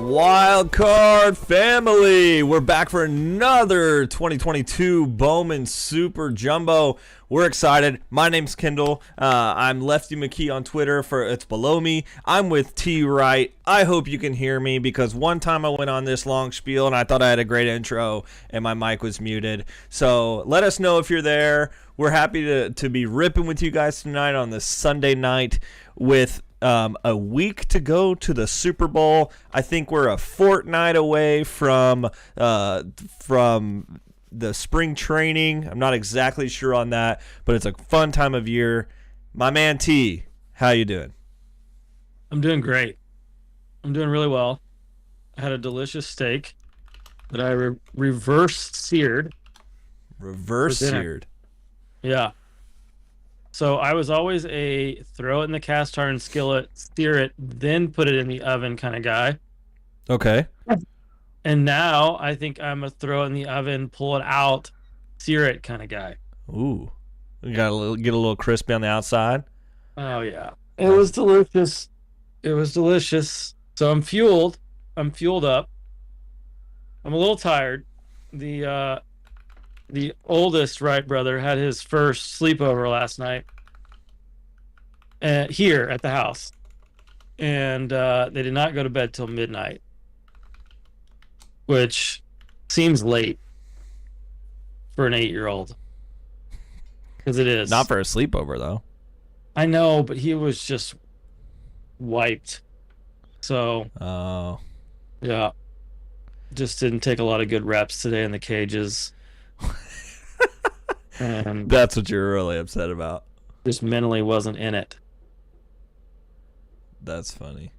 Wild Card family, we're back for another 2022 Bowman Super Jumbo. We're excited. My name's Kendall. I'm Lefty McKee on Twitter. It's below me. I'm with T Wright. I hope you can hear me because one time I went on this long spiel and I thought I had a great intro and my mic was muted. So let us know if you're there. We're happy to be ripping with you guys tonight on this Sunday night with a week to go to the Super Bowl. I think we're a fortnight away from the spring training. I'm not exactly sure on that, but it's a fun time of year. My man T, how you doing? I'm doing great. I'm doing really well. I had a delicious steak that I reverse seared. Reverse seared. Yeah. So I was always a throw it in the cast iron skillet, sear it, then put it in the oven kind of guy. Okay. And now I think I'm a throw it in the oven, pull it out, sear it kind of guy. Ooh. You got get a little crispy on the outside. Oh yeah. It was delicious. It was delicious. So I'm fueled. I'm fueled up. I'm a little tired. The oldest Wright brother had his first sleepover last night here at the house. And they did not go to bed till midnight, which seems late for an 8-year-old. Because it is. Not for a sleepover, though. I know, but he was just wiped. So, yeah. Just didn't take a lot of good reps today in the cages. And that's what you're really upset about. Just mentally wasn't in it. That's funny.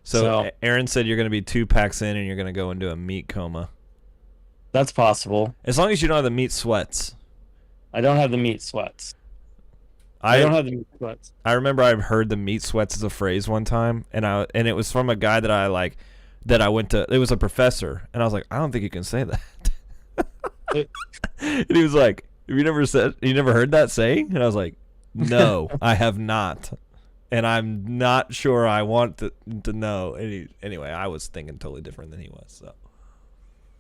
So Aaron said you're going to be 2 packs in and you're going to go into a meat coma. That's possible. As long as you don't have the meat sweats. I don't have the meat sweats. I don't have the meat sweats. I remember I've heard the meat sweats as a phrase one time, and it was from a guy that I went to. It was a professor, and I was like, I don't think you can say that. And he was like, "Have you never heard that saying?" And I was like, "No, I have not." And I'm not sure I want to know. Anyway, I was thinking totally different than he was.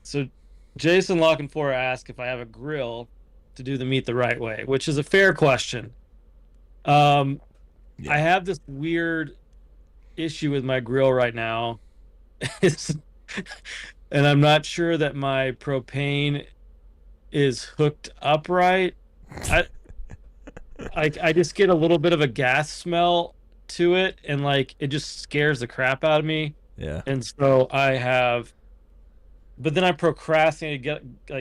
So Jason Lockenfor asked if I have a grill to do the meat the right way, which is a fair question. Yeah. I have this weird issue with my grill right now. And I'm not sure that my propane is hooked up right. I just get a little bit of a gas smell to it, and it just scares the crap out of me. Yeah. And so but then I procrastinate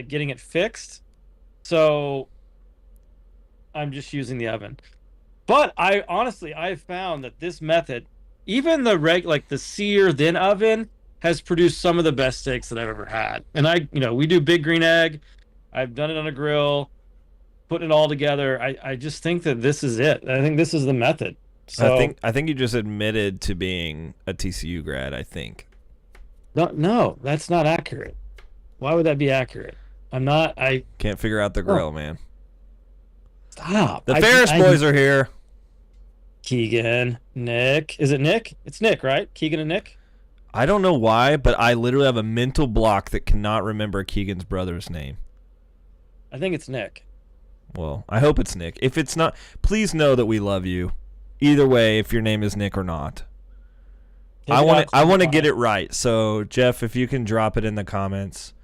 getting it fixed. So I'm just using the oven. But I've found that this method, even the sear then oven, has produced some of the best steaks that I've ever had. And we do big green egg. I've done it on a grill, putting it all together. I just think that this is it. I think this is the method. So I think you just admitted to being a TCU grad, I think. No, that's not accurate. Why would that be accurate? I can't figure out the grill, man. Stop. The Ferris boys are here. Keegan, Nick. Is it Nick? It's Nick, right? Keegan and Nick? I don't know why, but I literally have a mental block that cannot remember Keegan's brother's name. I think it's Nick. Well, I hope it's Nick. If it's not, please know that we love you. Either way, if your name is Nick or not. I want to get it right. So, Jeff, if you can drop it in the comments.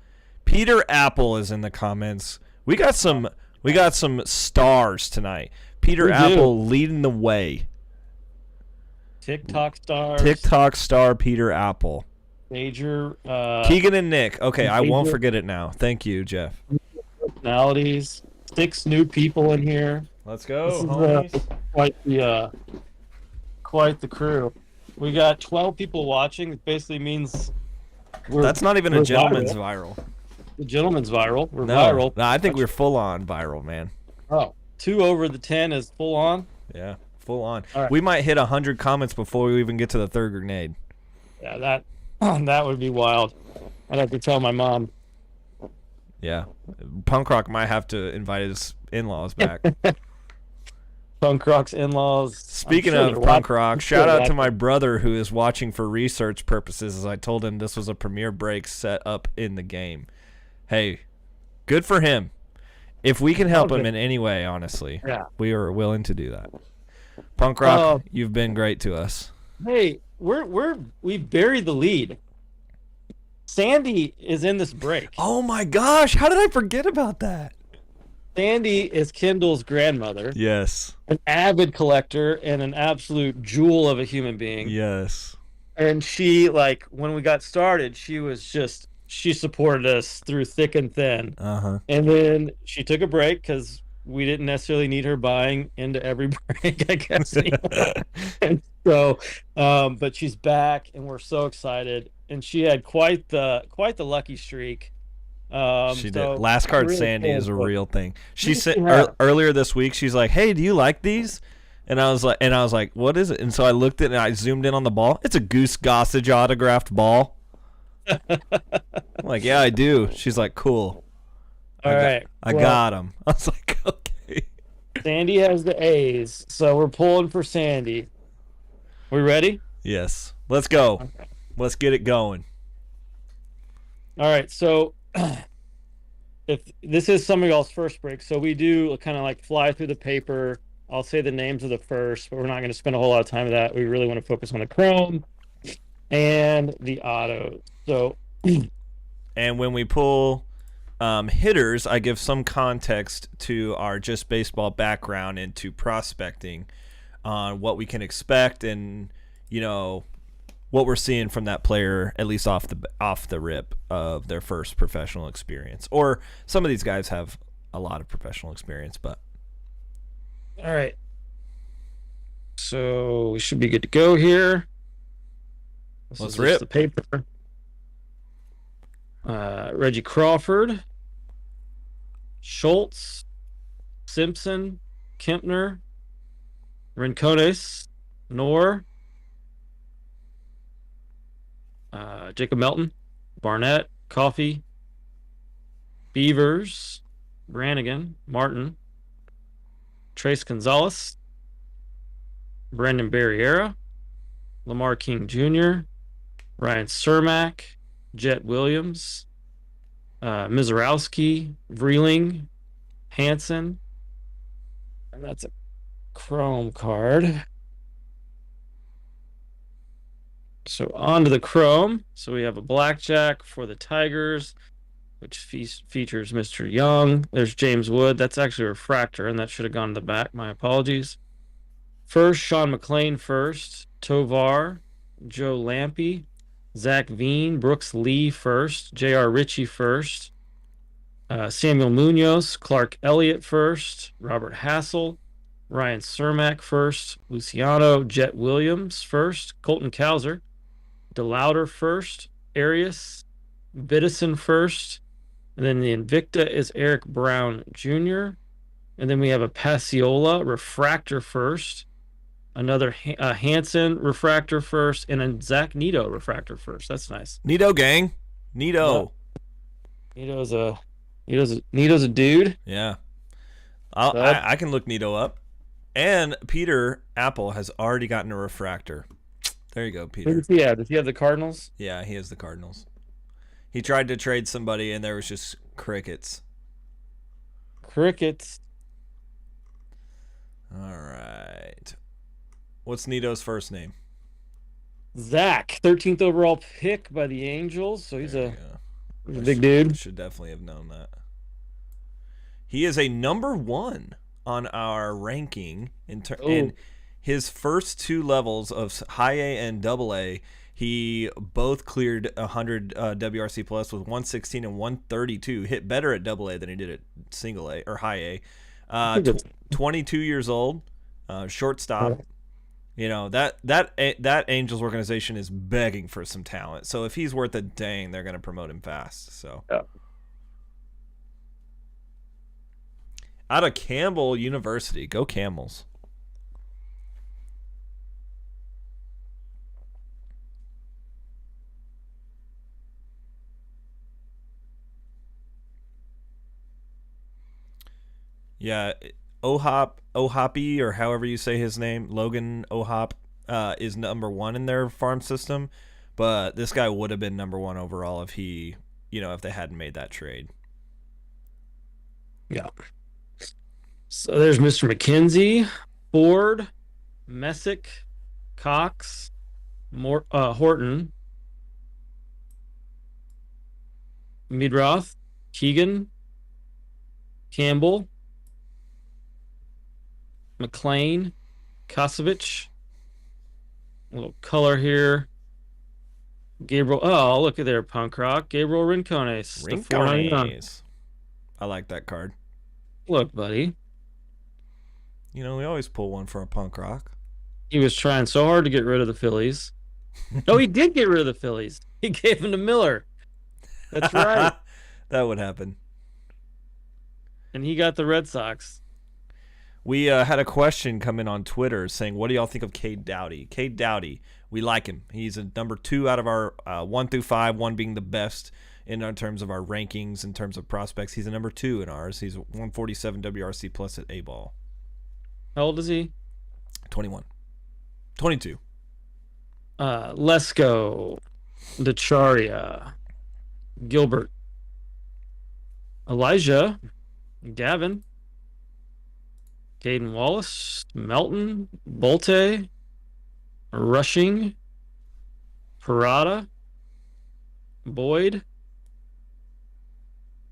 Peter Apple is in the comments. We got some stars tonight. Peter Apple leading the way. TikTok star Peter Apple. Major Keegan and Nick. Okay, I won't forget it now. Thank you, Jeff. Personalities. 6 new people in here. Let's go, homies. Quite the crew. We got 12 people watching. It basically means that's not even a gentleman's viral. The gentleman's viral. We're viral. No, I think we're full on viral, man. Oh, 2 over the 10 is full on? Yeah, full on. Right. We might hit 100 comments before we even get to the third grenade. Yeah, that would be wild. I'd have to tell my mom. Yeah. Punk Rock might have to invite his in-laws back. Punk Rock's in-laws. I'm Speaking sure of they're punk watching. rock, I'm sure shout they're out to my watching. brother who is watching for research purposes as I told him this was a premier break set up in the game. Hey, good for him. If we can help him Okay. in any way, honestly, Yeah. we are willing to do that. Punk rock, Uh, you've been great to us. hey, we buried the lead. Sandy is in this break. Oh my gosh, how did I forget about that? Sandy is Kendall's grandmother, Yes. an avid collector and an absolute jewel of a human being. Yes. And she, like, when we got started, she supported us through thick and thin. Uh-huh. And then she took a break because we didn't necessarily need her buying into every break, I guess, anymore. And so, but she's back, and we're so excited. And she had quite the lucky streak. She did. So Last I'm card really Sandy is pulling a for it. real thing. She Who does said she have? earlier this week, she's like, "Hey, do you like these?" And I was like, "What is it?" And so I looked at it and I zoomed in on the ball. It's a Goose Gossage autographed ball. I'm like, "Yeah, I do." She's like, "Cool." All right. I Well, got him. I was like, "Okay." Sandy has the A's, so we're pulling for Sandy. We ready? Yes. Let's go. Let's get it going. All right. So if this is some of y'all's first break, so we do kind of like fly through the paper. I'll say the names of the first, but we're not going to spend a whole lot of time with that. We really want to focus on the chrome and the auto. So, And when we pull hitters, I give some context to our just baseball background into prospecting on what we can expect and, what we're seeing from that player, at least off the rip of their first professional experience. Or some of these guys have a lot of professional experience, but all right. So we should be good to go here. This let's is rip. just the paper. Reggie Crawford, Schultz, Simpson, Kempner, Rincones, Knorr, Jacob Melton, Barnett, Coffey, Beavers, Brannigan, Martin, Trace Gonzalez, Brandon Barriera, Lamar King Jr., Ryan Cermak, Jet Williams, Mizorowski, Vreeling, Hanson, and that's a chrome card. So on to the chrome. So we have a blackjack for the Tigers, which features Mr. Young. There's James Wood. That's actually a refractor, and that should have gone to the back. My apologies. First, Sean McLean first. Tovar, Joe Lampy, Zach Veen, Brooks Lee first. J.R. Ritchie first. Samuel Munoz, Clark Elliott first. Robert Hassel, Ryan Cermak first. Luciano Jet Williams first. Colton Cowser. DeLauder first, Arias, Biddison first, and then the Invicta is Eric Brown Jr. And then we have a Passiola refractor first, another Hanson refractor first, and a Zach Nito refractor first. That's nice. Nito gang. Nito. Nito's a dude. Yeah. I can look Nito up. And Peter Apple has already gotten a refractor. There you go, Peter. Does he have the Cardinals? Yeah, he has the Cardinals. He tried to trade somebody, and there was just crickets. Crickets. All right. What's Nito's first name? Zach, 13th overall pick by the Angels. So he's a big dude. Should definitely have known that. He is a number 1 on our ranking in his first 2 levels of high A and double A. He both cleared 100 WRC plus with 116 and 132. Hit better at double A than he did at single A or high A. 22 years old, shortstop. That Angels organization is begging for some talent. So if he's worth a dang, they're going to promote him fast. So. Yeah. Out of Campbell University. Go Camels. Yeah, Ohoppy, or however you say his name, Logan Ohop, is number one in their farm system. But this guy would have been number one overall if if they hadn't made that trade. Yeah. So there's Mr. McKenzie, Ford, Messick, Cox, Horton, Meadroth, Keegan, Campbell, McLean, Kosovich. A little color here. Gabriel. Oh, look at there, punk rock. Gabriel Rincones. The 499. I like that card. Look, buddy. We always pull one for a punk rock. He was trying so hard to get rid of the Phillies. No, he did get rid of the Phillies. He gave them to Miller. That's right. That would happen. And he got the Red Sox. We had a question come in on Twitter saying, what do y'all think of Cade Doughty? Cade Doughty, we like him. He's a number 2 out of our 1 through 5, 1 being the best in terms of our rankings, in terms of prospects. He's a number 2 in ours. He's 147 WRC plus at A-ball. How old is he? 21. 22. Lesko, DeCharia, Gilbert, Elijah, Gavin, Caden Wallace, Melton, Bolte, Rushing, Parada, Boyd.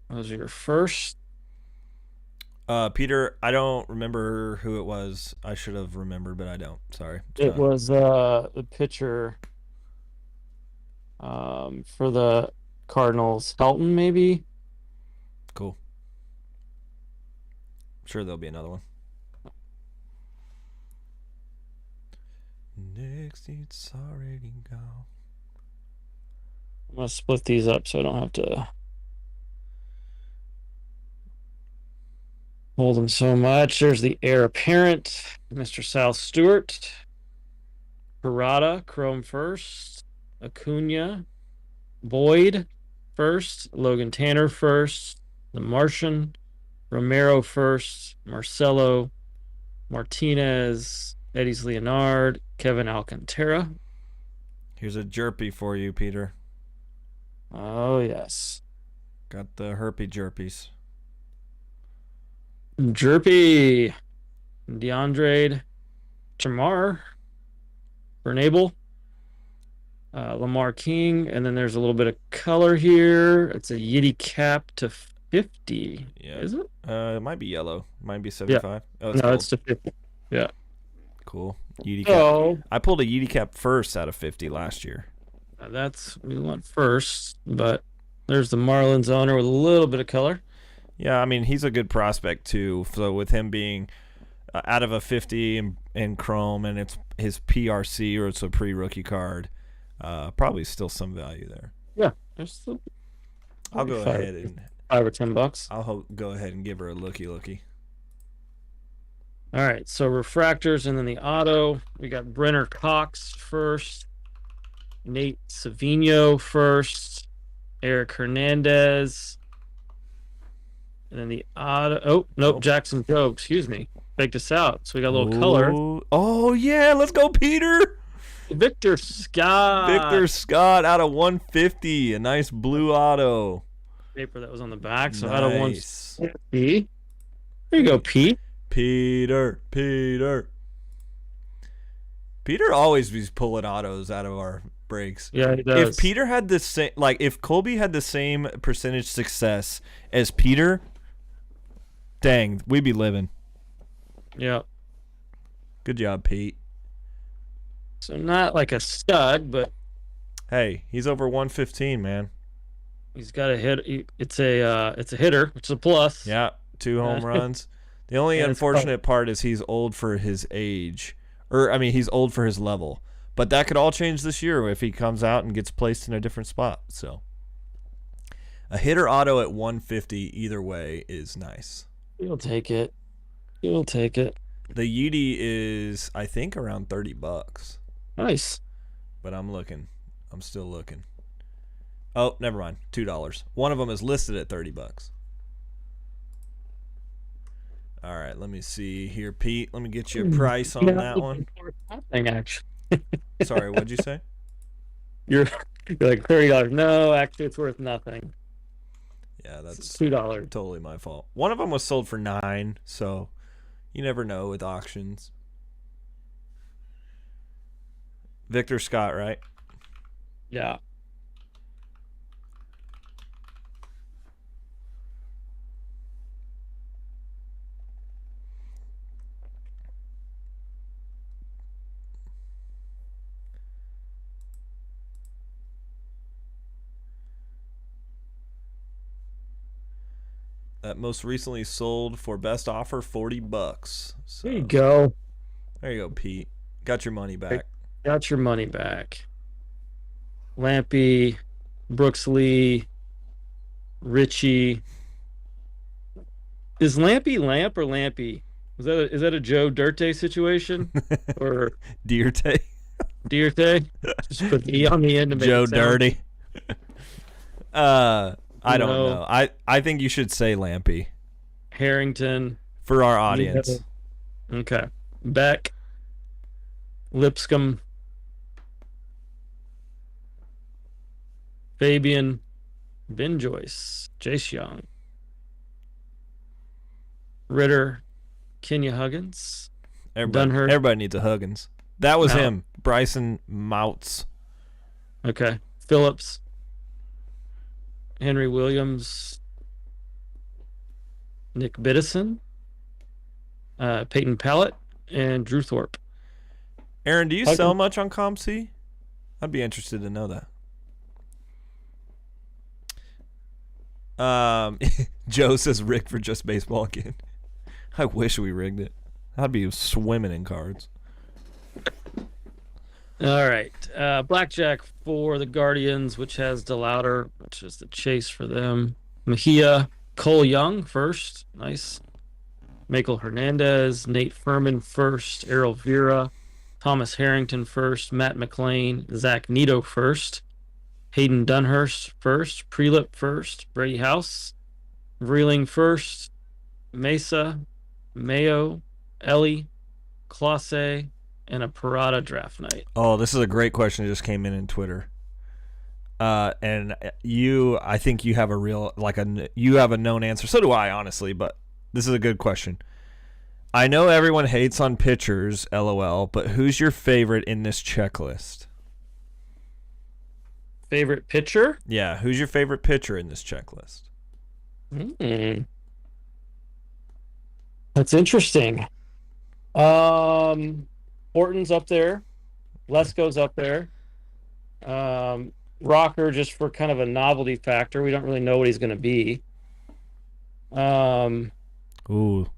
Those are your first. Peter, I don't remember who it was. I should have remembered, but I don't. Sorry. It was the pitcher for the Cardinals. Helton, maybe? Cool. I'm sure there'll be another one. Next, it's already gone. I'm going to split these up so I don't have to hold them so much. There's the heir apparent, Mr. South Stewart, Parada, Chrome first, Acuna, Boyd first, Logan Tanner first, The Martian, Romero first, Marcelo, Martinez, Eddie's Leonard, Kevin Alcantara. Here's a jerpy for you, Peter. Oh, yes. Got the herpy jerpies. Jerpy, DeAndre, Jamar, Bernabel, Lamar King, and then there's a little bit of color here. It's a Yiddy cap to 50. Yeah. Is it? It might be yellow. Might be 75. Yeah. Oh, it's no, gold. it's to 50. Yeah. Cool. Yiddy cap. Oh, I pulled a Yiddy cap first out of 50 last year. we went first, but there's the Marlins owner with a little bit of color. Yeah, I mean, he's a good prospect, too. So with him being out of a 50 in Chrome, and it's his PRC, or it's a pre-rookie card, probably still some value there. Yeah. There's still I'll go ahead and $5 or $10. I'll go ahead and give her a looky. All right, so refractors and then the auto. We got Brenner Cox first, Nate Savino first, Eric Hernandez, and then the auto. Oh, nope, Jackson Joe, excuse me. Faked us out. So we got a little color. Oh, yeah, let's go, Peter. Victor Scott out of 150. A nice blue auto. Paper that was on the back. So nice. out of 150. There you go, Pete. Peter always be pulling autos out of our breaks. Yeah, he does. If Peter had the same, if Colby had the same percentage success as Peter, dang, we'd be living. Yeah. Good job, Pete. So not like a stud, but hey, he's over 115, man. He's got a hit. It's a hitter, which is a plus. Yeah, 2 home runs. The only unfortunate part is he's old for his age. He's old for his level. But that could all change this year if he comes out and gets placed in a different spot. So a hitter auto at 150 either way is nice. You'll take it. You'll take it. The Yeti is, I think, around $30. Nice. But I'm looking. I'm still looking. Oh, never mind. $2. One of them is listed at $30. All right, let me see here, Pete. Let me get you a price on that one. Nothing, actually. Sorry, what'd you say? You're like $30. No, actually, it's worth nothing. Yeah, that's $2. totally my fault. One of them was sold for $9, so you never know with auctions. Victor Scott, right? Yeah. That most recently sold for best offer $40. So There you go. there you go, Pete. Got your money back. Got your money back. Lampy, Brooks Lee, Richie. Is Lampy Lamp or Lampy? Is that a Joe Dirte situation or Dirte. Dirte? Just put the E on the end to make Joe it sound. Dirty. I don't know. I think you should say Lampy Harrington. for our audience. Okay. Beck. Lipscomb. Fabian. Ben Joyce. Jace Young. Ritter. Kenya Huggins. Everybody needs a Huggins. That was Mount. him. Bryson Mouts. Okay. Phillips. Henry Williams. Nick Biddison. Peyton Pallett. And Drew Thorpe. Aaron, do you sell much on ComC? I'd be interested to know that. Joe says Rick for Just Baseball again. I wish we rigged it. I'd be swimming in cards. All right. Blackjack for the Guardians, which has DeLauder, which is the chase for them. Mejia, Cole Young first. Nice. Michael Hernandez, Nate Furman first. Errol Vera, Thomas Harrington first. Matt McLean, Zach Nito first. Hayden Dunhurst first. Prelip first. Brady House. Vreeling first. Mesa, Mayo, Ellie, Classe, and a Parada draft night. Oh, this is a great question that just came in Twitter. And I think you have you have a known answer. So do I, honestly, but this is a good question. I know everyone hates on pitchers, LOL, but who's your favorite in this checklist? Favorite pitcher? Yeah, who's your favorite pitcher in this checklist? That's interesting. Horton's up there. Lesko's up there. Rocker, just for kind of a novelty factor. We don't really know what he's going to be. Ooh.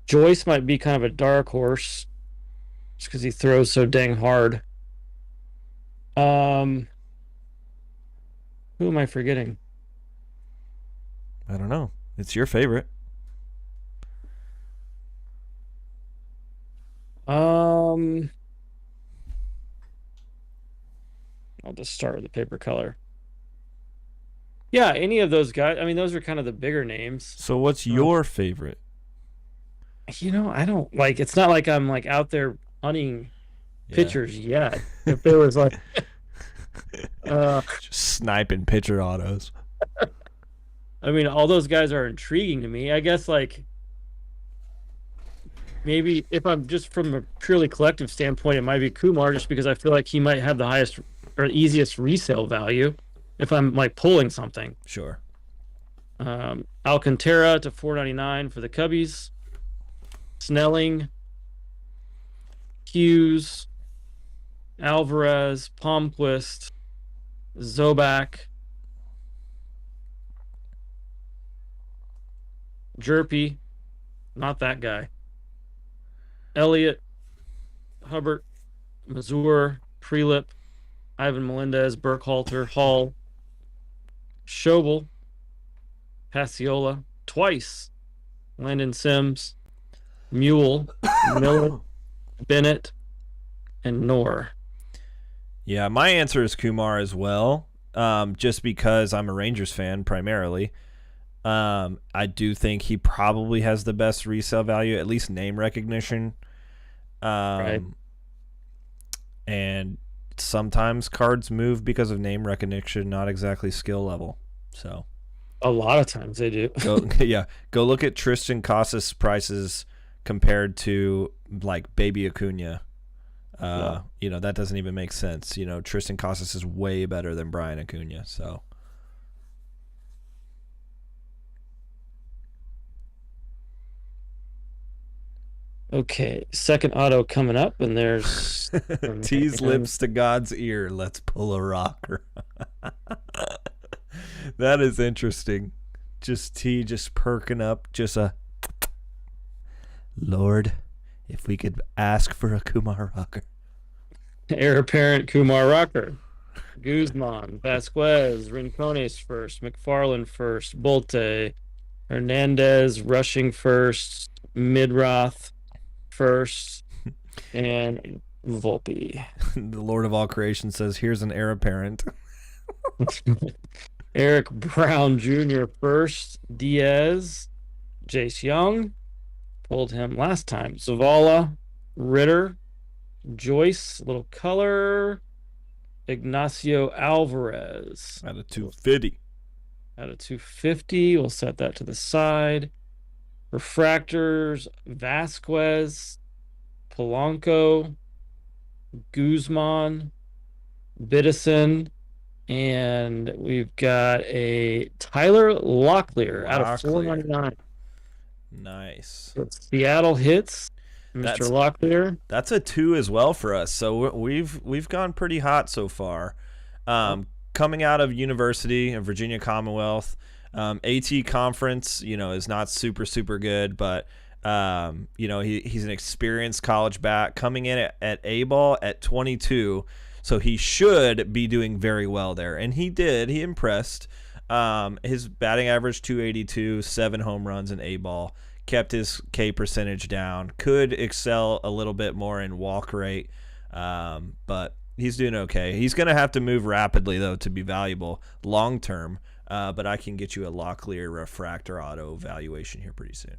Joyce might be kind of a dark horse just because he throws so dang hard. Who am I forgetting? I don't know. It's your favorite. I'll just start with the paper color. Yeah, any of those guys. I mean, those are kind of the bigger names. So what's your favorite? I don't like. It's not like I'm like out there hunting pitchers yet. If there was like, just sniping pitcher autos. I mean, all those guys are intriguing to me. I guess like maybe if I'm just from a purely collective standpoint, it might be Kumar, just because I feel like he might have the highest or easiest resale value if I'm like pulling something. Sure. Alcantara to $4.99 for the Cubbies. Snelling, Hughes, Alvarez, Palmquist, Zobak, Jerpy, not that guy. Elliott, Hubbard, Mazur, Prelip, Ivan Melendez, Burkhalter, Hall, Schobel, Passiola, twice, Landon Sims, Mule, Miller, Bennett, and Knorr. Yeah, my answer is Kumar as well, just because I'm a Rangers fan primarily. I do think he probably has the best resale value, at least name recognition. Right. And sometimes cards move because of name recognition, not exactly skill level. So A lot of times they do. go look at Tristan Casas prices compared to like Baby Acuna. Yeah. That doesn't even make sense. Tristan Casas is way better than Brian Acuna. So Okay, second auto coming up, and there's tease lips to God's ear. Let's pull a rocker. That is interesting. Just T just perking up. Just a Lord, if we could ask for a Kumar rocker. heir apparent Kumar Rocker, Guzman, Vasquez, Rincones first, McFarland first, Bolte, Hernandez rushing first, Midroth first, and Volpe. The Lord of all creation says, "Here's an heir apparent." Eric Brown Jr. first, Diaz, Jace Young, pulled him last time, Zavala, Ritter, Joyce, a little color, Ignacio Alvarez Out of 250. out of 250. We'll set that to the side. Refractors, Vasquez, Polanco, Guzman, Biddison, and we've got a Tyler Locklear out of 499. Nice. Seattle hits, Mr. That's- Locklear. That's a 2 as well for us. So we've gone pretty hot so far. Coming out of University of Virginia Commonwealth, AT Conference, is not super good, but he's an experienced college back coming in at A ball at 22, so he should be doing very well there, and he did. He impressed. His batting average 282, 7 home runs in A ball, kept his K percentage down. Could excel a little bit more in walk rate, but he's doing okay. He's going to have to move rapidly, though, to be valuable long term. But I can get you a Locklear refractor auto valuation here pretty soon.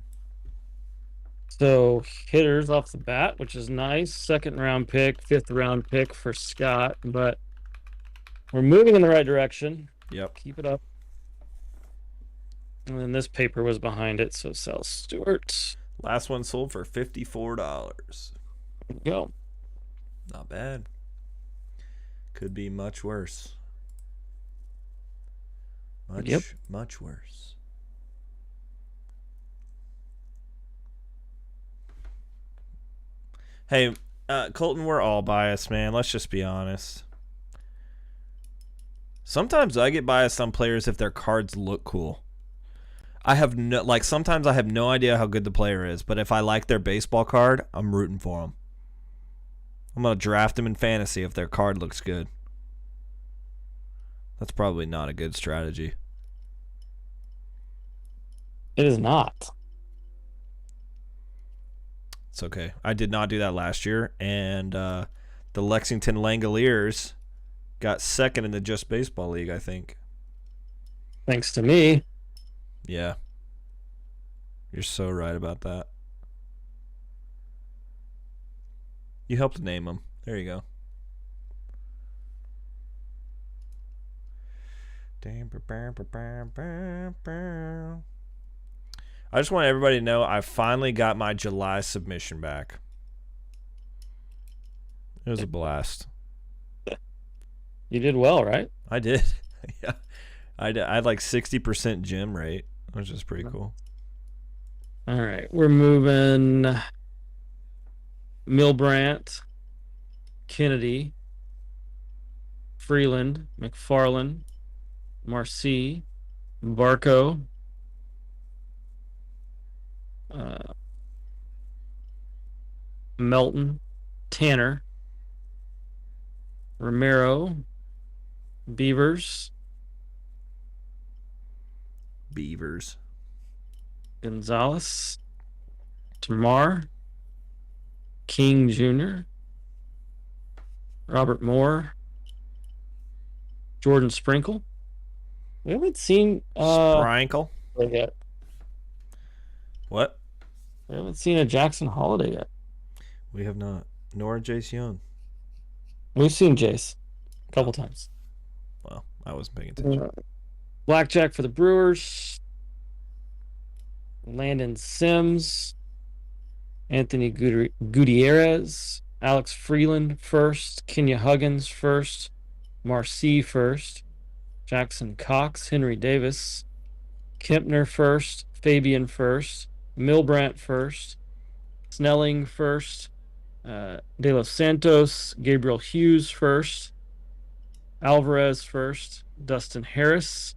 So hitters off the bat, which is nice. Second round pick, fifth round pick for Scott, but we're moving in the right direction. Yep. Keep it up. And then this paper was behind it, so sell Stewart. Last one sold for $54. There we go. Not bad. Could be much worse. Much worse. Hey, Colton, we're all biased, man. Let's just be honest. Sometimes I get biased on players if their cards look cool. Sometimes I have no idea how good the player is, but if I like their baseball card, I'm rooting for them. I'm going to draft them in fantasy if their card looks good. That's probably not a good strategy. It is not. It's okay. I did not do that last year, and the Lexington Langoliers got second in the Just Baseball League, I think. Thanks to me. Yeah. You're so right about that. You helped name them. There you go. I just want everybody to know I finally got my July submission back. It was a blast. You did well, right? I did. Yeah. I had like 60% gem rate, which is pretty cool. All right. We're moving Milbrandt, Kennedy, Freeland, McFarland, Marcy, Barco, Melton, Tanner, Romero, Beavers, Gonzalez, Tamar, King Jr., Robert Moore, Jordan Sprinkle. We haven't seen Sprinkle. yet. What? We haven't seen a Jackson Holiday yet. We have not. Nor Jace Young. We've seen Jace a couple times. Well, I wasn't paying attention. Blackjack for the Brewers. Landon Sims. Anthony Gutierrez. Alex Freeland first. Kenya Huggins first. Marcy first. Jackson Cox. Henry Davis. Kempner first. Fabian first. Milbrandt first. Snelling first. De Los Santos. Gabriel Hughes first. Alvarez first. Dustin Harris.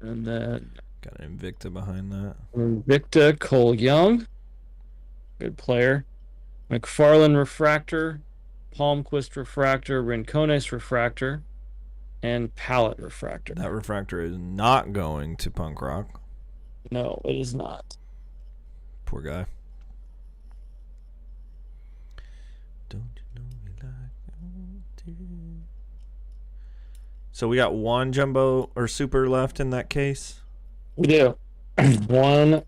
And then Got an Invicta behind that. Invicta, Cole Young. Good player. McFarland Refractor. Palmquist Refractor. Rincones Refractor. And Palette Refractor. That refractor is not going to Punk Rock. No, it is not. Poor guy. Don't you know me like I do? So we got one jumbo or super left in that case. We do. One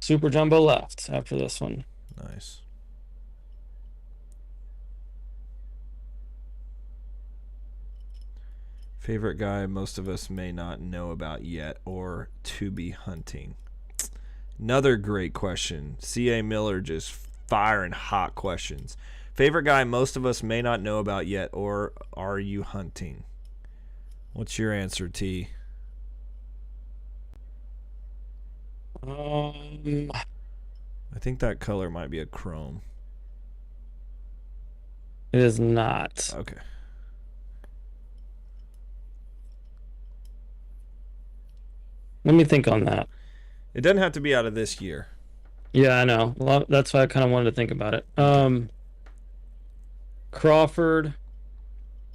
Super Jumbo left after this one. Nice. Favorite guy most of us may not know about yet or to be hunting. Another great question. C.A. Miller just firing hot questions. Favorite guy most of us may not know about yet or are you hunting? What's your answer, T? I think that color might be a chrome. It is not. Okay. Let me think on that. It doesn't have to be out of this year. Yeah, I know. Well, that's why I kind of wanted to think about it. Crawford,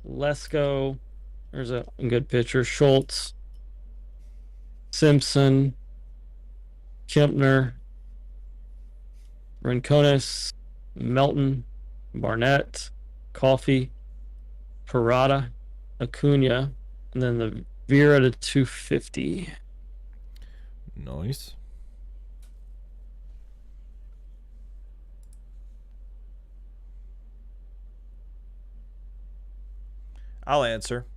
Lesko. There's a good pitcher. Schultz, Simpson, Kempner, Rincones, Melton, Barnett, Coffee, Parada, Acuna, and then the Vera to 250. Nice. I'll answer.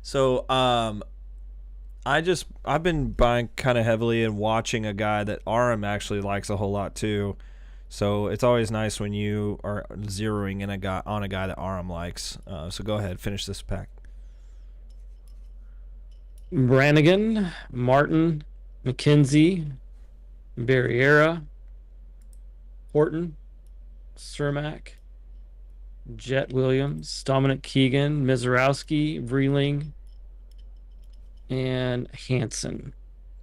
So, I've been buying kind of heavily and watching a guy that Aram actually likes a whole lot too. So it's always nice when you are zeroing in a guy that Aram likes. So go ahead, finish this pack. Brannigan, Martin, McKenzie, Barriera, Horton, Cermak, Jet Williams, Dominic Keegan, Mizorowski, Vreeling, and Hansen.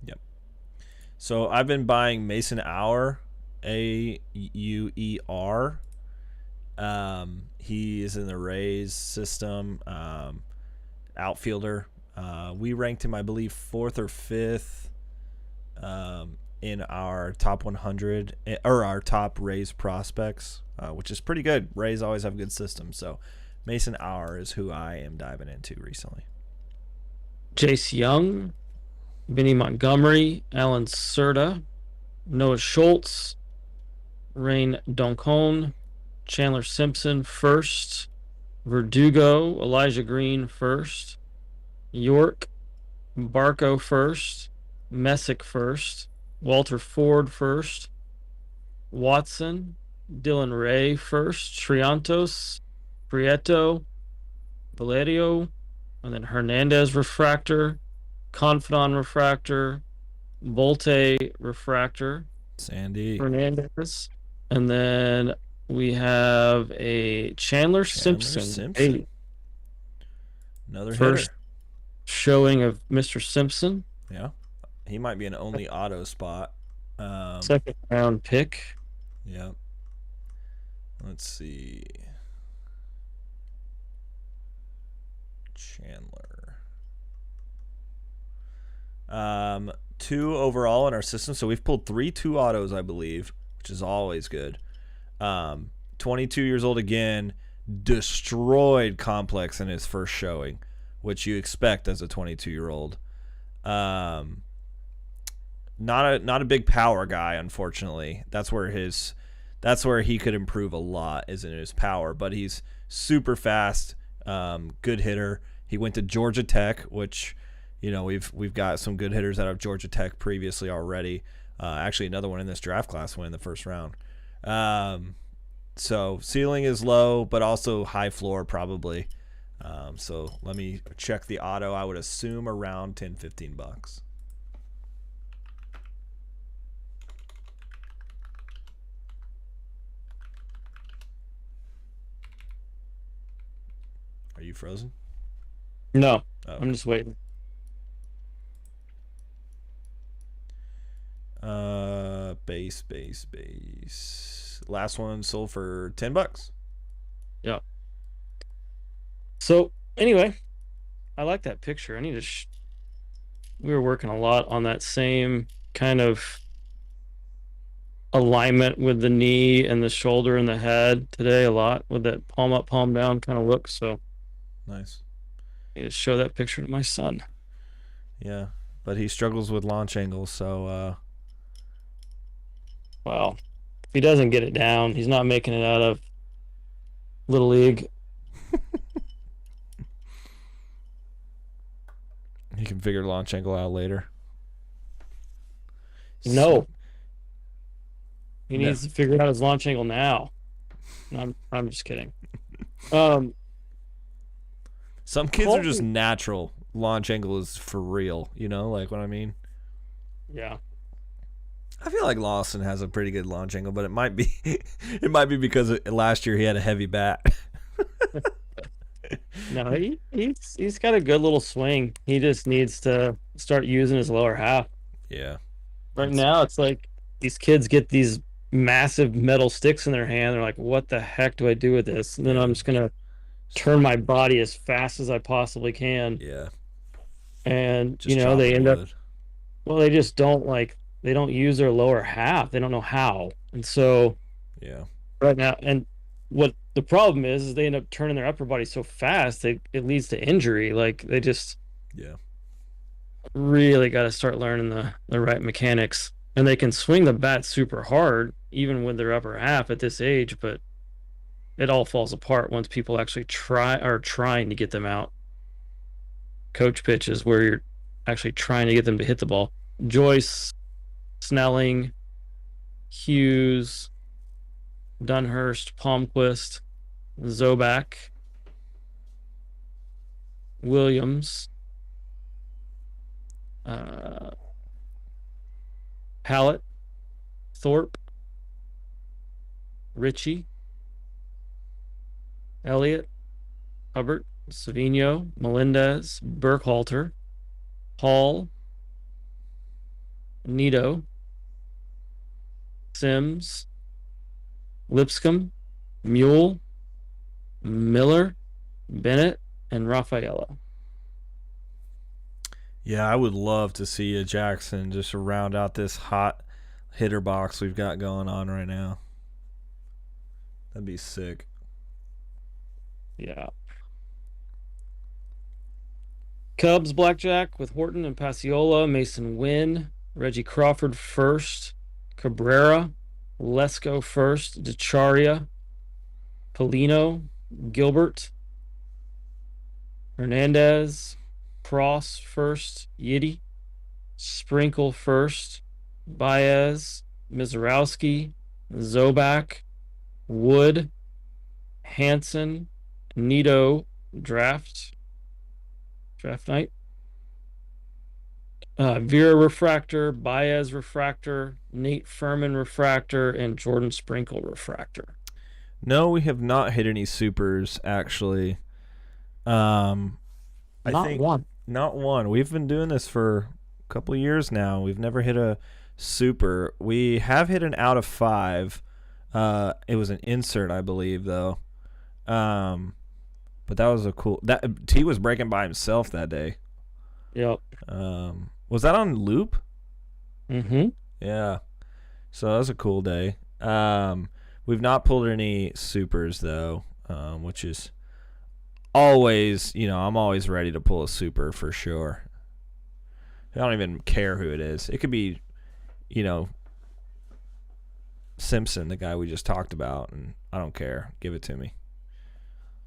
Yep. So I've been buying Mason Auer, Auer. He is in the Rays system, outfielder. We ranked him, I believe, 4th or 5th in our top 100 or our top Rays prospects, which is pretty good. Rays always have good systems. So Mason Auer is who I am diving into recently. Jace Young, Vinny Montgomery, Alan Serta, Noah Schultz, Rain Doncon, Chandler Simpson first, Verdugo, Elijah Green first, York, Barco first, Messick first, Walter Ford first, Watson, Dylan Ray first, Triantos, Prieto, Valerio, and then Hernandez Refractor, Confidant Refractor, Volte Refractor, Sandy Hernandez, and then we have a Chandler Simpson. Another first hitter. Showing of Mr. Simpson. Yeah. He might be an only auto spot. Second round pick. Yeah. Let's see. Chandler. 2 overall in our system. So we've pulled 3 2 autos, I believe, which is always good. 22 years old again. Destroyed Complex in his first showing, which you expect as a 22-year-old. Um, not a big power guy, unfortunately. That's where he could improve a lot, is in his power. But he's super fast, good hitter. He went to Georgia Tech, which, we've got some good hitters out of Georgia Tech previously already. Actually, another one in this draft class went in the first round. So ceiling is low, but also high floor probably. So let me check the auto. I would assume around $10-15. Are you frozen? No, Oh. I'm just waiting. Base. Last one sold for $10. Yeah. So anyway, I like that picture. I need to. We were working a lot on that same kind of alignment with the knee and the shoulder and the head today. A lot with that palm up, palm down kind of look. So nice. I need to show that picture to my son. Yeah, but he struggles with launch angles, so. Well, if he doesn't get it down, he's not making it out of Little League. He can figure launch angle out later. No. He needs to figure out his launch angle now. I'm just kidding. Some kids are just natural. Launch angle is for real. Like what I mean? Yeah. I feel like Lawson has a pretty good launch angle, but it might be because last year he had a heavy bat. No, he's got a good little swing. He just needs to start using his lower half. Yeah. Right now, it's like these kids get these massive metal sticks in their hand. They're like, "What the heck do I do with this?" And then I'm just gonna turn my body as fast as I possibly can. Yeah. And Just they end up. Well, they just don't they don't use their lower half. They don't know how, and so. Yeah. Right now, and what the problem is they end up turning their upper body so fast it leads to injury. Like they just really got to start learning the right mechanics. And they can swing the bat super hard even with their upper half at this age, but it all falls apart once people actually are trying to get them out. Coach pitches where you're actually trying to get them to hit the ball. Joyce, Snelling, Hughes, Dunhurst, Palmquist, Zobak, Williams, Hallett, Thorpe, Ritchie, Elliott, Hubbard, Savino, Melendez, Burkhalter, Hall, Nito, Sims, Lipscomb, Mule, Miller, Bennett, and Raffaello. Yeah, I would love to see a Jackson just round out this hot hitter box we've got going on right now. That'd be sick. Yeah. Cubs blackjack with Horton and Passiola, Mason Wynn, Reggie Crawford first, Cabrera, Lesko first, DeCharia, Polino, Gilbert, Hernandez, Cross first, Yiddy, Sprinkle first, Baez, Mizorowski, Zobak, Wood, Hanson, Nito, draft night. Vera refractor, Baez refractor, Nate Furman refractor, and Jordan Sprinkle refractor. No, we have not hit any supers actually. Not one. We've been doing this for a couple of years now. We've never hit a super. We have hit an out of 5. It was an insert, I believe, though. But that was a cool. That T was breaking by himself that day. Yep. Was that on loop? Mm-hmm. Yeah. So that was a cool day. We've not pulled any supers though, which is always, I'm always ready to pull a super for sure. I don't even care who it is. It could be, you know, Simpson, the guy we just talked about, and I don't care. Give it to me.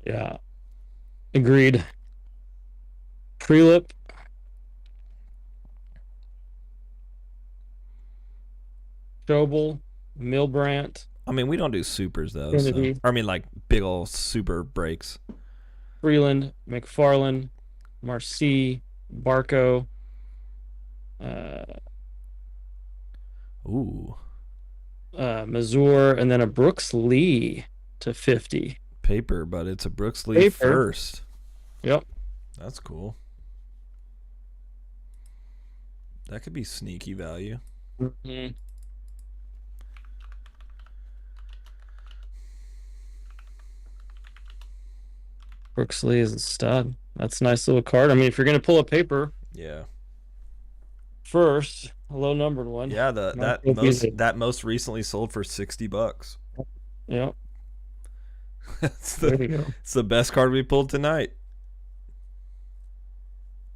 Yeah. Agreed. Prelip. Strobel. Milbrandt. I mean, we don't do supers though. So, Kennedy. or, I mean, like big old super breaks. Freeland. McFarland. Marcy. Barco. Uh, Ooh, Mazur, and then a Brooks Lee to 50. paper, but it's a Brooks Lee Paper. first. Yep. That's cool. That could be sneaky value. Mm-hmm. Brooks Lee is a stud. That's a nice little card. I mean, if you're going to pull a paper Yeah. first, a low numbered one. Yeah, Might as well use it. that most recently sold for $60. Yep. It's There you go. it's the best card we pulled tonight.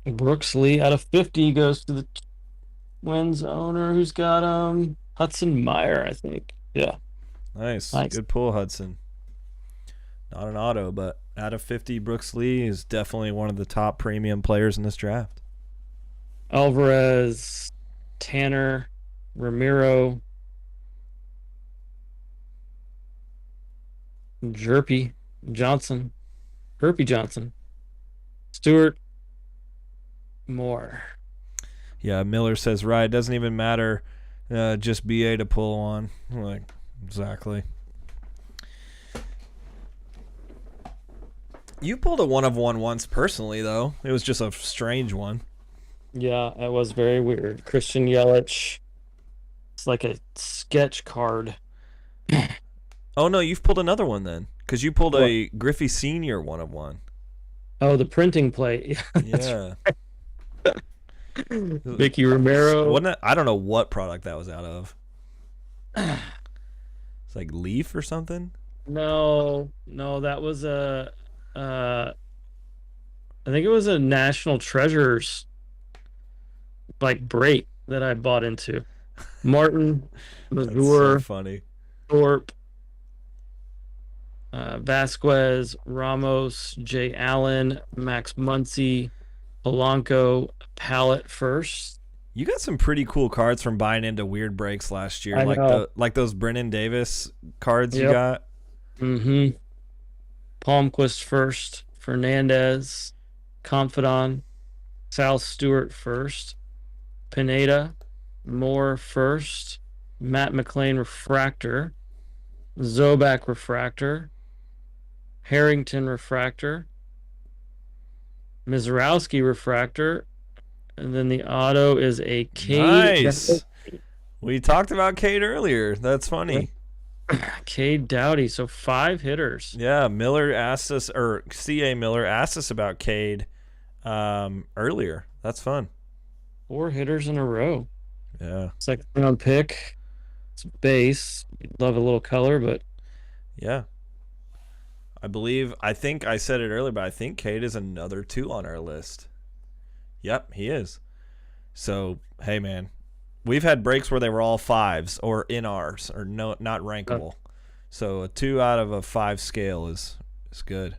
Brooks Lee out of 50 goes to the Twins owner who's got Hudson Meyer, I think. Yeah. Nice. Nice. Good pull, Hudson. Not an auto, but out of 50, Brooks Lee is definitely one of the top premium players in this draft. Alvarez, Tanner, Ramiro, Jerpy Johnson, Herpy Johnson, Stewart, Moore. Yeah, Miller says, right, it doesn't even matter. Just BA to pull on. I'm like, exactly. You pulled a 1 of 1 once personally, though. It was just a strange one. Yeah, it was very weird. Christian Yelich. It's like a sketch card. Oh, no, you've pulled another one then. Because you pulled What? a Griffey Sr. 1 of 1. Oh, the printing plate. Yeah. Vicky Romero. Wasn't it? I don't know what product that was out of. It's like Leaf or something? No, that was I think it was a National Treasures like break that I bought into. Martin, That's so Mazur, funny. Thorpe, Vasquez, Ramos, Jay Allen, Max Muncy, Polanco, Pallet first. You got some pretty cool cards from buying into weird breaks last year, I know. like those Brennan Davis cards you Yep. got. Mm-hmm. Palmquist first, Fernandez, Confidant, Sal Stewart first, Pineda, Moore first, Matt McLean Refractor, Zobak Refractor, Harrington Refractor, Mizrowski Refractor, and then the auto is a Cade. Nice. We talked about Cade earlier. That's funny. Cade Doughty. So 5 hitters. Yeah, Miller asked us, or CA Miller asked us about Cade earlier. That's fun. 4 hitters in a row. Yeah. Second round pick. It's base. You'd love a little color, but Yeah. I think I said it earlier, but I think Cade is another 2 on our list. Yep, he is. So, hey, man. We've had breaks where they were all 5s or in ours or no, not rankable. So a 2 out of a 5 scale is good.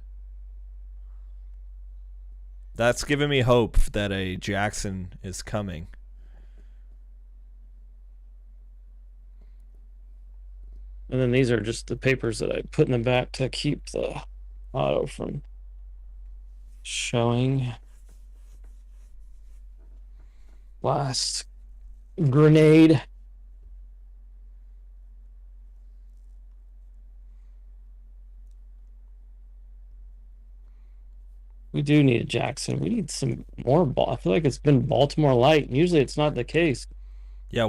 That's giving me hope that a Jackson is coming. and then these are just the papers that I put in the back to keep the auto from showing. Last grenade. We do need a Jackson. We need some more ball. I feel like it's been Baltimore light. Usually it's not the case. Yeah,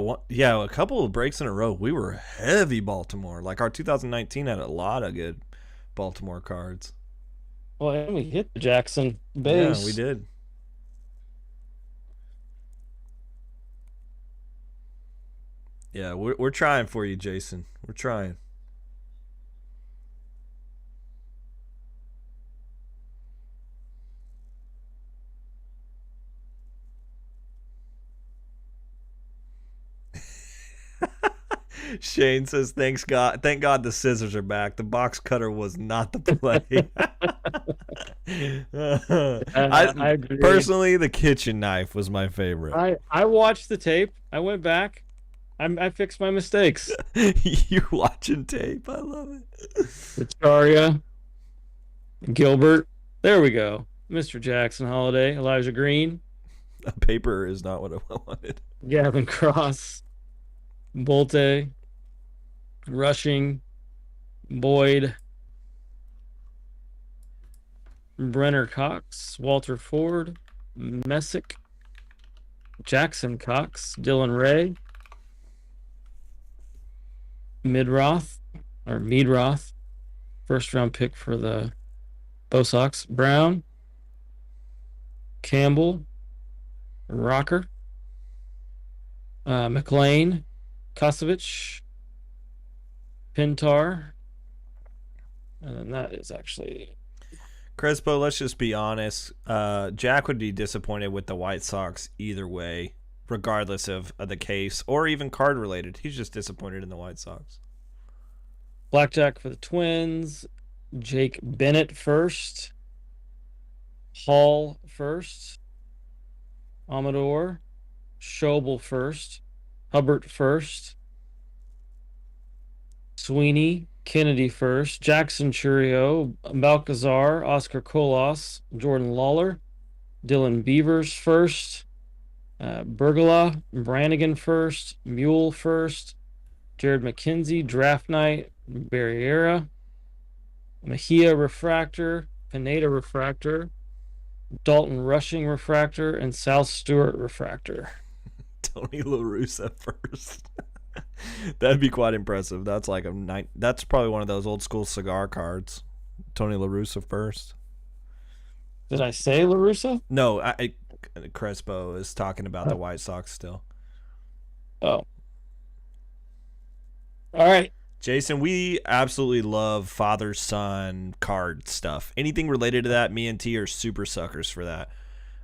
a couple of breaks in a row. We were heavy Baltimore. Like our 2019 had a lot of good Baltimore cards. Well, and we hit the Jackson base. Yeah, we did. Yeah, we're trying for you, Jason. We're trying. Shane says, "Thanks God, thank God the scissors are back. The box cutter was not the play." I I agree. personally, the kitchen knife was my favorite. I watched the tape. I went back. I fixed my mistakes. You're watching tape. I love it. Victoria, Gilbert. There we go. Mr. Jackson Holiday, Elijah Green, A paper is not what I wanted. Gavin Cross, Bolte, Rushing, Boyd, Brenner Cox, Walter Ford, Messick, Jackson Cox, Dylan Ray, Midroth or Meadroth, first round pick for the Bo Sox, Brown, Campbell, Rocker, McLean, Kosovich, Pintar, and then that is actually Crespo, let's just be honest. Jack would be disappointed with the White Sox either way, regardless of the case or even card related. He's just disappointed in the White Sox. Blackjack for the Twins, Jake Bennett first, Hall first, Amador, Schobel first, Hubbard first, Sweeney, Kennedy first, Jackson Churio, Balcazar, Oscar Colas, Jordan Lawler, Dylan Beavers first, Bergola, Brannigan first, Mule first, Jared McKenzie, Draft Night, Barriera, Mejia Refractor, Pineda Refractor, Dalton Rushing Refractor, and South Stewart Refractor. Tony La Russa first. That'd be quite impressive. That's like that's probably one of those old school cigar cards. Tony La Russa first. Did I say LaRussa? No, Crespo is talking about the White Sox still. Oh. All right. Jason, we absolutely love father-son card stuff. Anything related to that, me and T are super suckers for that.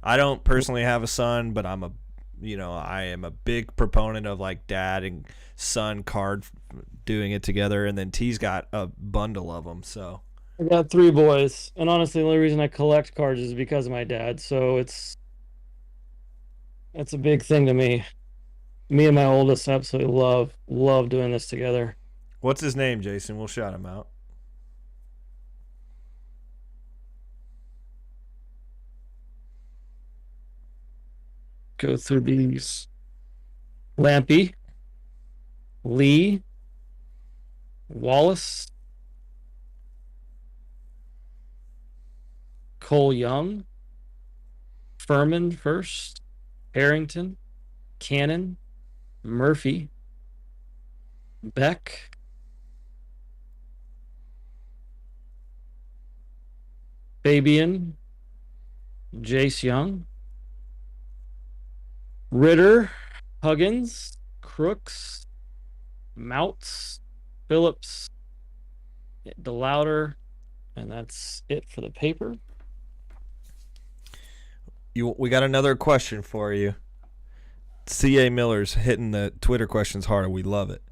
I don't personally have a son, but I am a big proponent of like dad and son card doing it together, and then T's got a bundle of them. So I got 3 boys, and honestly, the only reason I collect cards is because of my dad. So it's a big thing to me. Me and my oldest absolutely love doing this together. what's his name, Jason? We'll shout him out. Go through these. Lampy, Lee, Wallace, Cole Young, Furman first, Harrington, Cannon, Murphy, Beck, Fabian, Jace Young, Ritter, Huggins, Crooks, Mounts, Phillips, DeLauder, and that's it for the paper. We got another question for you. C.A. Miller's hitting the Twitter questions hard. We love it.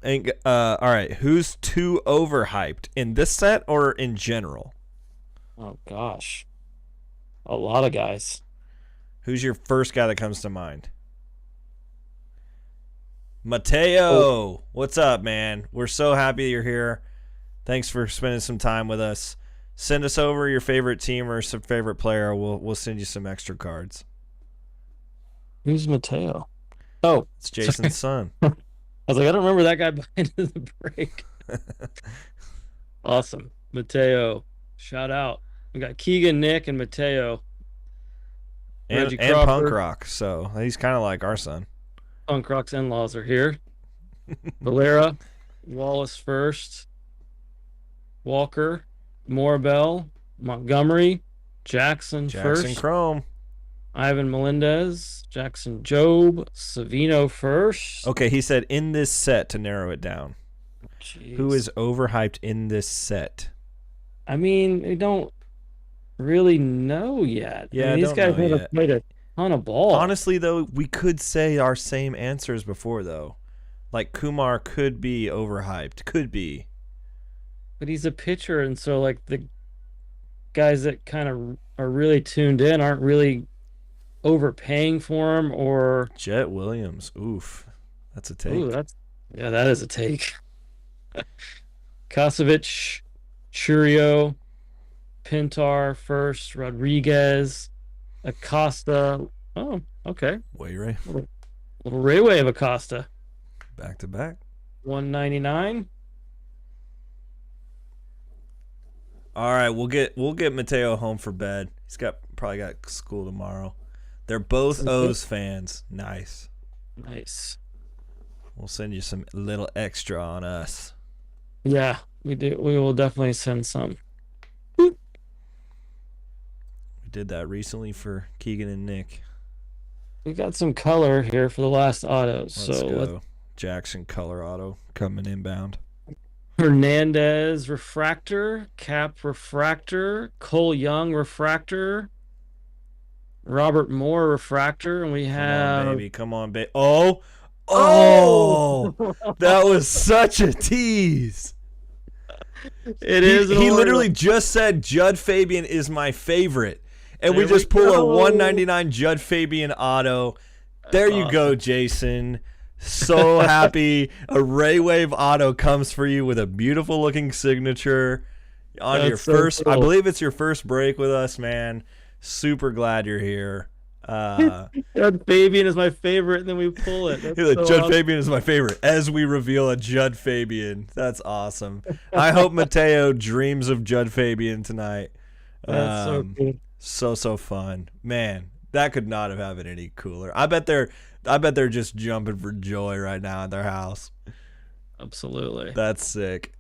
And, all right, who's too overhyped in this set or in general? Oh gosh, a lot of guys. Who's your first guy that comes to mind? Mateo, what's up, man? We're so happy you're here. Thanks for spending some time with us. Send us over your favorite team or some favorite player. We'll send you some extra cards. Who's Mateo? Oh, It's Jason's son. I was like, I don't remember that guy behind the break. Awesome. Mateo. Shout out. We got Keegan, Nick, and Mateo. and Crawford. Punk Rock, so he's kind of like our son. Punk Rock's in-laws are here. Valera, Wallace first, Walker, Morabell, Montgomery, Jackson first, Chrome. Ivan Melendez, Jackson Job, Savino first. Okay, he said in this set to narrow it down. Jeez. Who is overhyped in this set? I mean, we don't really know yet. Yeah, I mean, these don't guys know have yet. played a ton of ball. Honestly, though, we could say our same answers before, though. Like Kumar could be overhyped. Could be. But he's a pitcher, and so like the guys that kind of are really tuned in aren't really overpaying for him or Jet Williams. Oof. That's a ooh, take. that is a take. Kosovic, Churio, Pintar first, Rodriguez, Acosta. Oh, okay. Way Ray. Little Rayway of Acosta. Back to back. 199. All right, we'll get Mateo home for bed. He's probably got school tomorrow. They're both O's fans. Nice. Nice. We'll send you some little extra on us. Yeah, we do. We will definitely send some. We did that recently for Keegan and Nick. We got some color here for the last autos. Let's go. Jackson Color Auto coming inbound. Hernandez refractor, Cap refractor, Cole Young refractor, Robert Moore refractor, and we have Come on, baby. Oh, that was such a tease. It is. He literally just said Judd Fabian is my favorite, and we just pull a 199 Judd Fabian auto. There you go, Jason. So happy. A Ray Wave auto comes for you with a beautiful looking signature on your first. Cool. I believe it's your first break with us, man. Super glad you're here. Judd Fabian is my favorite, and then we pull it. Judd Fabian is my favorite as we reveal a Judd Fabian. That's awesome. I hope Mateo dreams of Judd Fabian tonight. That's so cool. So fun, man. That could not have happened any cooler. I bet they're just jumping for joy right now at their house. Absolutely. That's sick.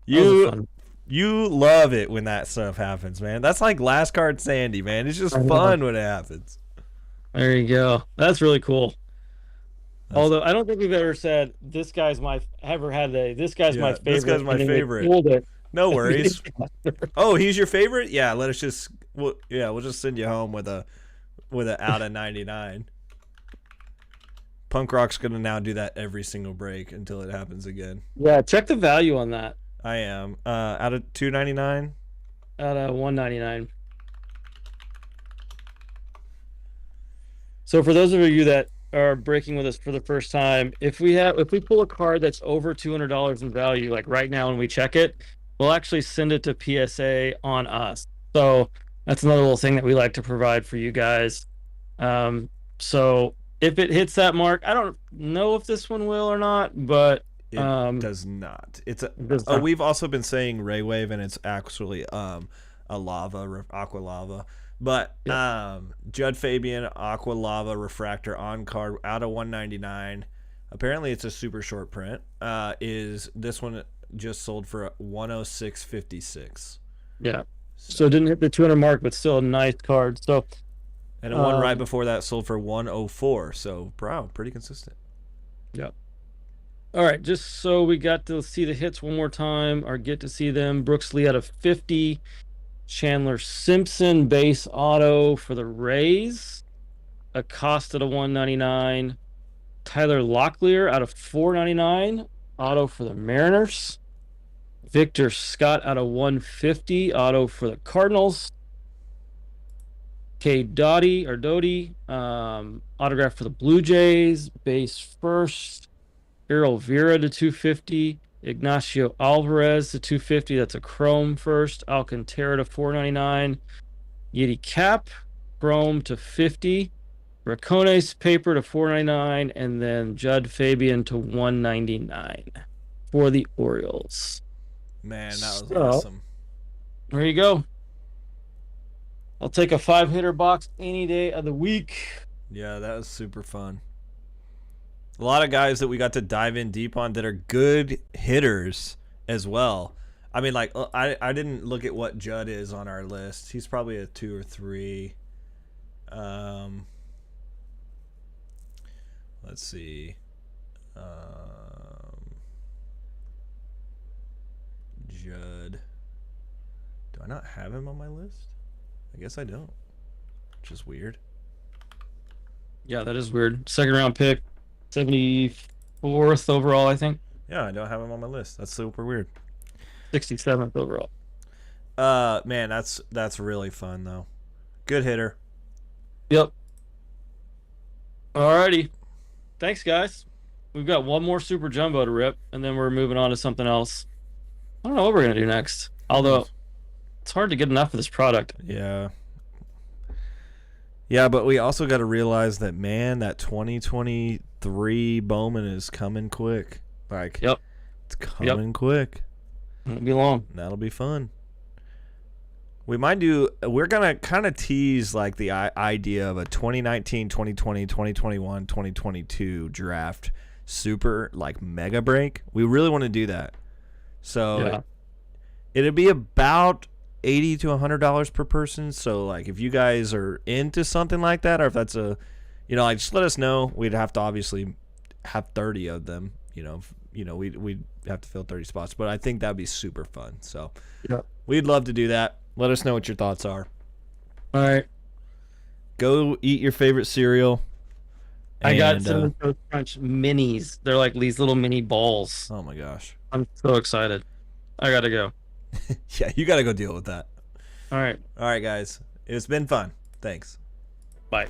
You love it when that stuff happens, man. That's like Last Card Sandy, man. It's just fun when it happens. There you go. That's really cool. Although I don't think we've ever said this guy's my favorite. This guy's my favorite. No worries. Oh, he's your favorite? Yeah, we'll just send you home with a out of 99. Punk Rock's gonna now do that every single break until it happens again. Yeah, check the value on that. I am. Out of 299? Out of 199. So for those of you that are breaking with us for the first time, if we pull a card that's over $200 in value, like right now when we check it, we'll actually send it to PSA on us. So that's another little thing that we like to provide for you guys. So if it hits that mark, I don't know if this one will or not, but it does not. We've also been saying Ray Wave, and it's actually a aqua lava. But Judd Fabian aqua lava refractor on card out of 199. Apparently, it's a super short print. Is this one just sold for 106.56? Yeah. So it didn't hit the 200 mark, but still a nice card. So. And the one right before that sold for 104. So, pretty consistent. Yep. All right, just so we got to see the hits one more time, or get to see them. Brooks Lee out of 50. Chandler Simpson base auto for the Rays. Acosta to 199. Tyler Locklear out of 499. Auto for the Mariners. Victor Scott out of 150. Auto for the Cardinals. K. Doty, autograph for the Blue Jays. Base first. Errol Vera to 250. Ignacio Alvarez to 250. That's a chrome first. Alcantara to 499. Yeti Cap, chrome to 50. Racones paper to 499. And then Judd Fabian to 199 for the Orioles. Man, that was awesome. There you go. I'll take a 5-hitter box any day of the week. Yeah, that was super fun. A lot of guys that we got to dive in deep on that are good hitters as well. I mean, like, I didn't look at what Judd is on our list. He's probably a 2 or 3. Let's see. Judd. Do I not have him on my list? I guess I don't. Which is weird. Yeah, that is weird. Second round pick. 70 4th overall, I think. Yeah, I don't have him on my list. That's super weird. 67th overall. Man, that's really fun though. Good hitter. Yep. Alrighty. Thanks, guys. We've got one more super jumbo to rip, and then we're moving on to something else. I don't know what we're gonna do next. Although it's hard to get enough of this product. Yeah. Yeah, but we also got to realize that, man, that 2023 Bowman is coming quick. Like, Yep. it's coming quick. Won't be long. That'll be fun. We're going to kind of tease like the idea of a 2019, 2020, 2021, 2022 draft super like mega break. We really want to do that. So Yeah. it'd be about $80 to $100 per person. So like if you guys are into something like that, or if that's like just let us know. We'd have to obviously have 30 of them. We'd have to fill 30 spots, but I think that'd be super fun. So Yeah. we'd love to do that. Let us know what your thoughts are. All right. Go eat your favorite cereal. I got Cinnamon Toast Crunch minis. They're like these little mini balls. Oh my gosh. I'm so excited. I gotta go. Yeah, you got to go deal with that. All right. All right, guys. It's been fun. Thanks. Bye.